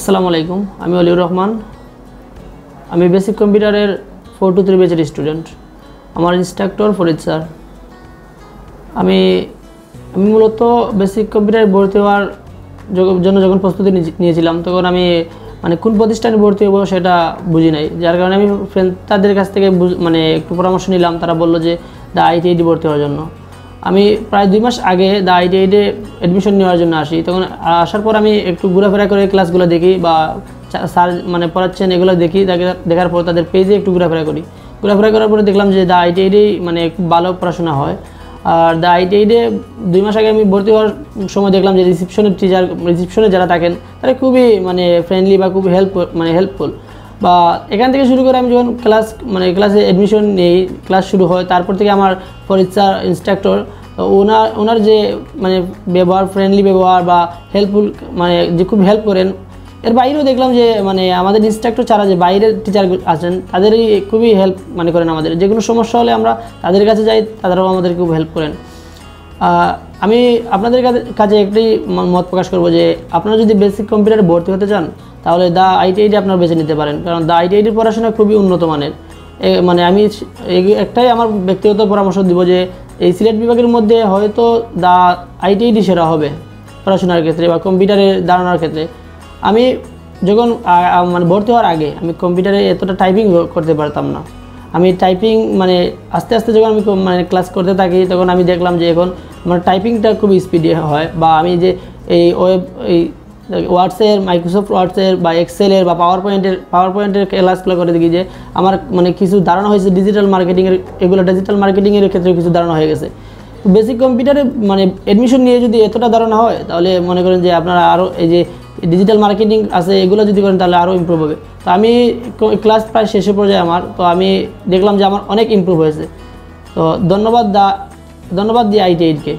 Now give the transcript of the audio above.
আসসালামু আলাইকুম, আমি অলিউর রহমান। আমি বেসিক কম্পিউটারের 423 ব্যাচের স্টুডেন্ট। আমার ইনস্ট্রাক্টর ফরিদ স্যার। আমি মূলত বেসিক কম্পিউটারে ভর্তি হওয়ার জন্য যখন প্রস্তুতি নিয়েছিলাম, তখন আমি কোন প্রতিষ্ঠানে ভর্তি হবো সেটা বুঝি নাই। যার কারণে আমি তাদের কাছ থেকে একটু পরামর্শ নিলাম। তারা বললো যে দ্য আইটিআইডি ভর্তি হওয়ার জন্য। আমি প্রায় 2 মাস আগে দ্য আইটিআইডি অ্যাডমিশন নেওয়ার জন্য আসি। তখন আসার পর আমি একটু ঘোরাফেরা করে ক্লাসগুলো দেখি বা স্যার পড়াচ্ছেন এগুলো দেখি। দেখার পর তাদের পেজে একটু ঘোরাফেরা করার পরে দেখলাম যে দ্য আইটিআইডি খুব ভালো পড়াশোনা হয়। আর দ্য আইটিআইডি 2 মাস আগে আমি ভর্তি হওয়ার সময় দেখলাম যে রিসিপশনে যারা থাকেন তারা খুবই ফ্রেন্ডলি বা খুব হেল্পফুল। বা এখান থেকে শুরু করে আমি যখন ক্লাসে অ্যাডমিশন নেই, ক্লাস শুরু হয়, তারপর থেকে আমার ফরিদ স্যার ইনস্ট্রাক্টর, ওনার যে ব্যবহার, ফ্রেন্ডলি ব্যবহার বা হেল্পফুল, যে খুব হেল্প করেন। এর বাইরেও দেখলাম যে আমাদের ইনস্ট্রাক্টর ছাড়া যে বাইরের টিচার আছেন তাদেরই খুবই হেল্প করেন। আমাদের যে কোনো সমস্যা হলে আমরা তাদের কাছে যাই, তাদেরও আমাদের খুব হেল্প করেন। আমি আপনাদের কাছে একটাই মত প্রকাশ করব যে আপনারা যদি বেসিক কম্পিউটারে ভর্তি হতে চান তাহলে দ্য আইটিআইডি আপনারা বেছে নিতে পারেন। কারণ দ্য আইটিআইডির পড়াশোনা খুবই উন্নত মানের। আমি একটাই আমার ব্যক্তিগত পরামর্শ দিব যে এই সিলেট বিভাগের মধ্যে হয়তো দ্য আইটিআইডি সেরা হবে পড়াশোনার ক্ষেত্রে বা কম্পিউটারে দাঁড়ানোর ক্ষেত্রে। আমি যখন ভর্তি হওয়ার আগে আমি কম্পিউটারে এতটা টাইপিং করতে পারতাম না। আমি টাইপিং আস্তে আস্তে যখন আমি ক্লাস করতে থাকি, তখন আমি দেখলাম যে এখন আমার টাইপিংটা খুব স্পিডি হয়। বা আমি যে এই ওয়ার্ডসের, মাইক্রোসফট ওয়ার্ডসের বা এক্সেলের বা পাওয়ার পয়েন্টের ক্লাসগুলো করে দেখি যে আমার কিছু ধারণা হয়েছে ডিজিটাল মার্কেটিংয়ের ক্ষেত্রে কিছু ধারণা হয়ে গেছে। বেসিক কম্পিউটারে অ্যাডমিশন নিয়ে যদি এতটা ধারণা হয়, তাহলে মনে করেন যে আপনারা আরও এই যে ডিজিটাল মার্কেটিং আছে এগুলো যদি করেন তাহলে আরও ইমপ্রুভ হবে। তো আমি ক্লাস প্রায় শেষে পর্যায়ে তো আমি দেখলাম যে আমার অনেক ইমপ্রুভ হয়েছে। তো ধন্যবাদ দ্য আইটিআইডিকে।